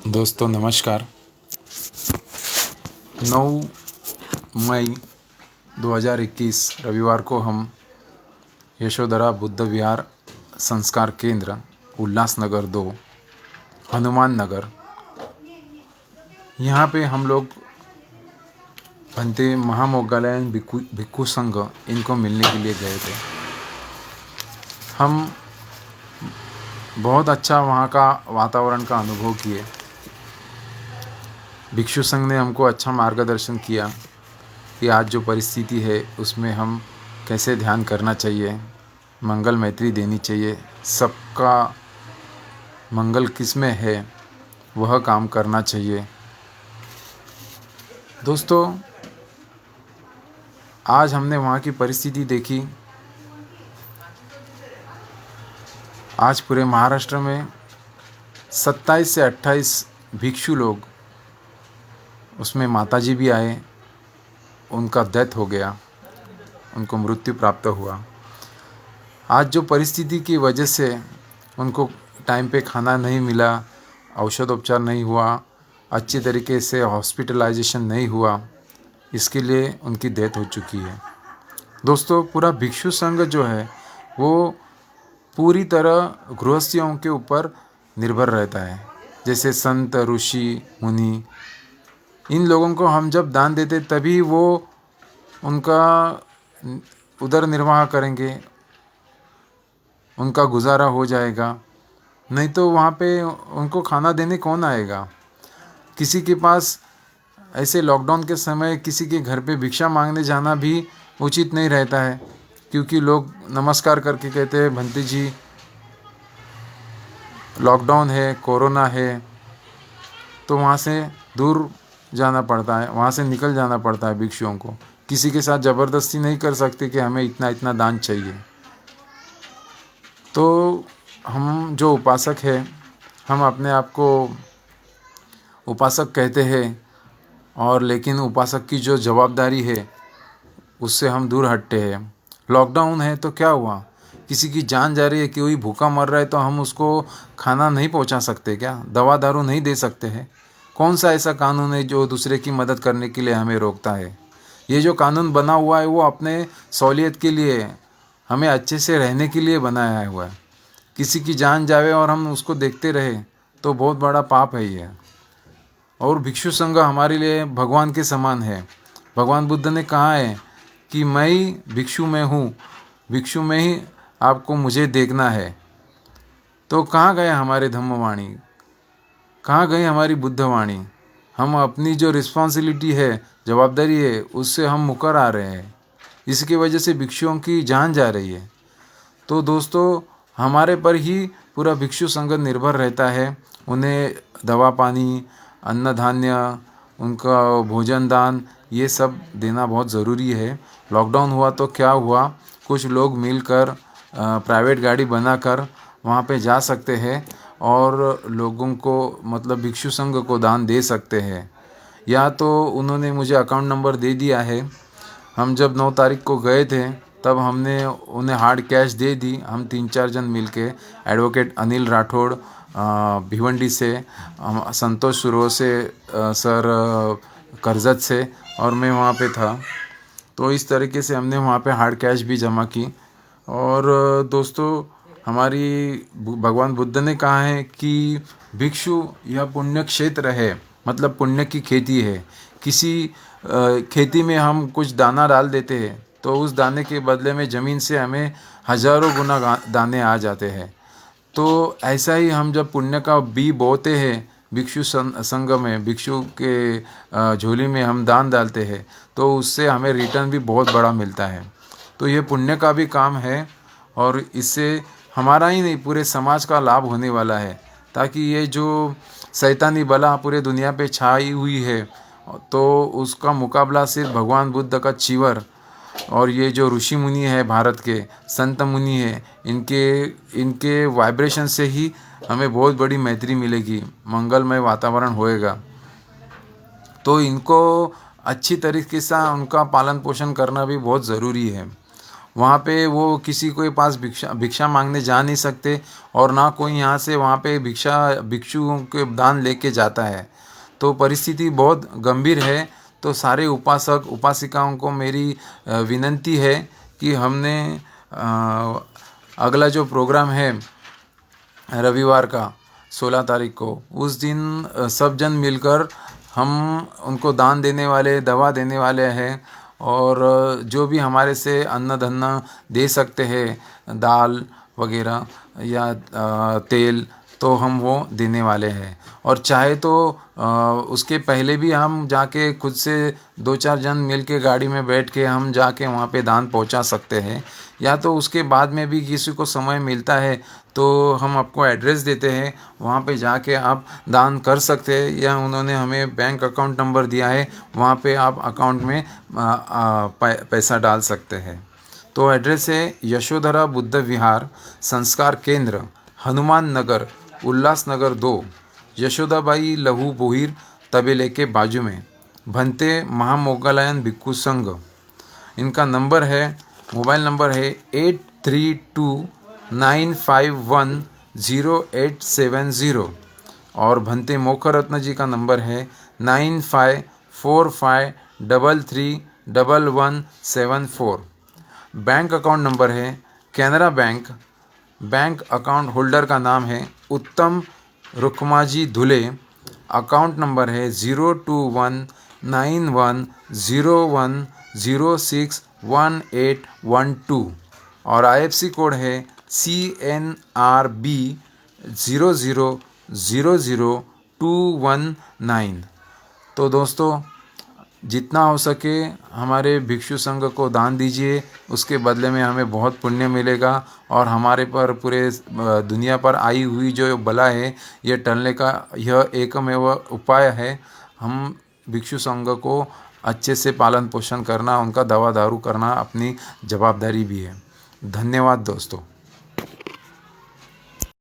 दोस्तों नमस्कार। 9 मई 2021 रविवार को हम यशोधरा बुद्ध विहार संस्कार केंद्र उल्लासनगर 2 हनुमान नगर यहाँ पे हम लोग भंते महामोगलायन भिक्खु संघ इनको मिलने के लिए गए थे। हम बहुत अच्छा वहाँ का वातावरण का अनुभव किए। भिक्षु संघ ने हमको अच्छा मार्गदर्शन किया कि आज जो परिस्थिति है उसमें हम कैसे ध्यान करना चाहिए, मंगल मैत्री देनी चाहिए, सबका मंगल किस में है वह काम करना चाहिए। दोस्तों, आज हमने वहाँ की परिस्थिति देखी। आज पूरे महाराष्ट्र में 27 से 28 भिक्षु लोग, उसमें माताजी भी आए, उनका डेथ हो गया, उनको मृत्यु प्राप्त हुआ। आज जो परिस्थिति की वजह से उनको टाइम पे खाना नहीं मिला, औषधोपचार नहीं हुआ, अच्छी तरीके से हॉस्पिटलाइजेशन नहीं हुआ, इसके लिए उनकी डेथ हो चुकी है। दोस्तों, पूरा भिक्षु संघ जो है वो पूरी तरह गृहस्थियों के ऊपर निर्भर रहता है। जैसे संत, ऋषि, मुनि, इन लोगों को हम जब दान देते तभी वो उनका उदर निर्वाह करेंगे, उनका गुजारा हो जाएगा। नहीं तो वहाँ पे उनको खाना देने कौन आएगा। किसी के पास ऐसे लॉकडाउन के समय किसी के घर पे भिक्षा मांगने जाना भी उचित नहीं रहता है, क्योंकि लोग नमस्कार करके कहते हैं भंते जी लॉकडाउन है, कोरोना है, तो वहाँ से दूर जाना पड़ता है, वहाँ से निकल जाना पड़ता है भिक्षुओं को। किसी के साथ ज़बरदस्ती नहीं कर सकते कि हमें इतना इतना दान चाहिए। तो हम जो उपासक हैं, हम अपने आप को उपासक कहते हैं, और लेकिन उपासक की जो जवाबदारी है उससे हम दूर हटते हैं। लॉकडाउन है तो क्या हुआ, किसी की जान जा रही है, कोई भूखा मर रहा है तो हम उसको खाना नहीं पहुंचा सकते क्या, दवा दारू नहीं दे सकते हैं। कौन सा ऐसा कानून है जो दूसरे की मदद करने के लिए हमें रोकता है। ये जो कानून बना हुआ है वो अपने सहूलियत के लिए है, हमें अच्छे से रहने के लिए बनाया हुआ है। किसी की जान जावे और हम उसको देखते रहे तो बहुत बड़ा पाप है ये। और भिक्षु संघ हमारे लिए भगवान के समान है। भगवान बुद्ध ने कहा है कि मैं ही भिक्षु में हूँ, भिक्षु में ही आपको मुझे देखना है। तो कहाँ गए हमारे धम्मवाणी, कहाँ गई हमारी बुद्धवाणी। हम अपनी जो रिस्पॉन्सिबिलिटी है, जवाबदारी है, उससे हम मुकर आ रहे हैं। इसकी वजह से भिक्षुओं की जान जा रही है। तो दोस्तों, हमारे पर ही पूरा भिक्षु संघ निर्भर रहता है। उन्हें दवा पानी, अन्न धान्य, उनका भोजन दान, ये सब देना बहुत ज़रूरी है। लॉकडाउन हुआ तो क्या हुआ, कुछ लोग मिलकर प्राइवेट गाड़ी बनाकर वहाँ पे जा सकते हैं और लोगों को मतलब भिक्षु संघ को दान दे सकते हैं। या तो उन्होंने मुझे अकाउंट नंबर दे दिया है। हम जब 9 तारीख को गए थे तब हमने उन्हें हार्ड कैश दे दी। हम 3-4 जन मिलके, एडवोकेट अनिल राठौड़ भिवंडी से, संतोष सुरो से, सर करजत से, और मैं वहाँ पे था। तो इस तरीके से हमने वहाँ पे हार्ड कैश भी जमा की। और दोस्तों, हमारी भगवान बुद्ध ने कहा है कि भिक्षु यह पुण्य क्षेत्र है, मतलब पुण्य की खेती है। किसी खेती में हम कुछ दाना डाल देते हैं तो उस दाने के बदले में ज़मीन से हमें हज़ारों गुना दाने आ जाते हैं। तो ऐसा ही हम जब पुण्य का बी बोते हैं, भिक्षु संघ में, भिक्षु के झोली में हम दान डालते हैं तो उससे हमें रिटर्न भी बहुत बड़ा मिलता है। तो ये पुण्य का भी काम है और इससे हमारा ही नहीं पूरे समाज का लाभ होने वाला है। ताकि ये जो शैतानी बला पूरे दुनिया पे छाई हुई है तो उसका मुकाबला सिर्फ भगवान बुद्ध का चीवर और ये जो ऋषि मुनि है, भारत के संत मुनि है, इनके वाइब्रेशन से ही हमें बहुत बड़ी मैत्री मिलेगी, मंगलमय वातावरण होएगा। तो इनको अच्छी तरीके से उनका पालन पोषण करना भी बहुत ज़रूरी है। वहाँ पे वो किसी के पास भिक्षा मांगने जा नहीं सकते और ना कोई यहाँ से वहाँ पे भिक्षुओं के दान लेके जाता है। तो परिस्थिति बहुत गंभीर है। तो सारे उपासक उपासिकाओं को मेरी विनंती है कि हमने अगला जो प्रोग्राम है रविवार का 16 तारीख को, उस दिन सब जन मिलकर हम उनको दान देने वाले, दवा देने वाले हैं और जो भी हमारे से अन्न धन्न दे सकते हैं, दाल वगैरह या तेल, तो हम वो देने वाले हैं। और चाहे तो उसके पहले भी हम जाके खुद से 2-4 जन मिल के गाड़ी में बैठ के हम जाके वहाँ पे दान पहुँचा सकते हैं, या तो उसके बाद में भी किसी को समय मिलता है तो हम आपको एड्रेस देते हैं, वहाँ पे जाके आप दान कर सकते हैं, या उन्होंने हमें बैंक अकाउंट नंबर दिया है, वहाँ पे आप अकाउंट में पैसा डाल सकते हैं। तो एड्रेस है यशोधरा बुद्ध विहार संस्कार केंद्र, हनुमान नगर, उल्लासनगर 2, यशोदाबाई लहू बोहिर तबेले के बाजू में, भंते महामोगलायन भिक्खु संघ। इनका नंबर है, मोबाइल नंबर है 8329510870 और भंते मोखरत्न जी का नंबर है 9545331174। बैंक अकाउंट नंबर है Canara bank. Bank account holder का नाम है उत्तम रुकमाजी धुले। अकाउंट नंबर है 0219101061812 और IFSC कोड है CNRB 0000219। तो दोस्तों, जितना हो सके हमारे भिक्षु संघ को दान दीजिए, उसके बदले में हमें बहुत पुण्य मिलेगा और हमारे पर पूरे दुनिया पर आई हुई जो बला है ये टलने का यह एकमेव उपाय है। हम भिक्षु संघ को अच्छे से पालन पोषण करना, उनका दवा दारू करना अपनी जवाबदारी भी है। धन्यवाद दोस्तों।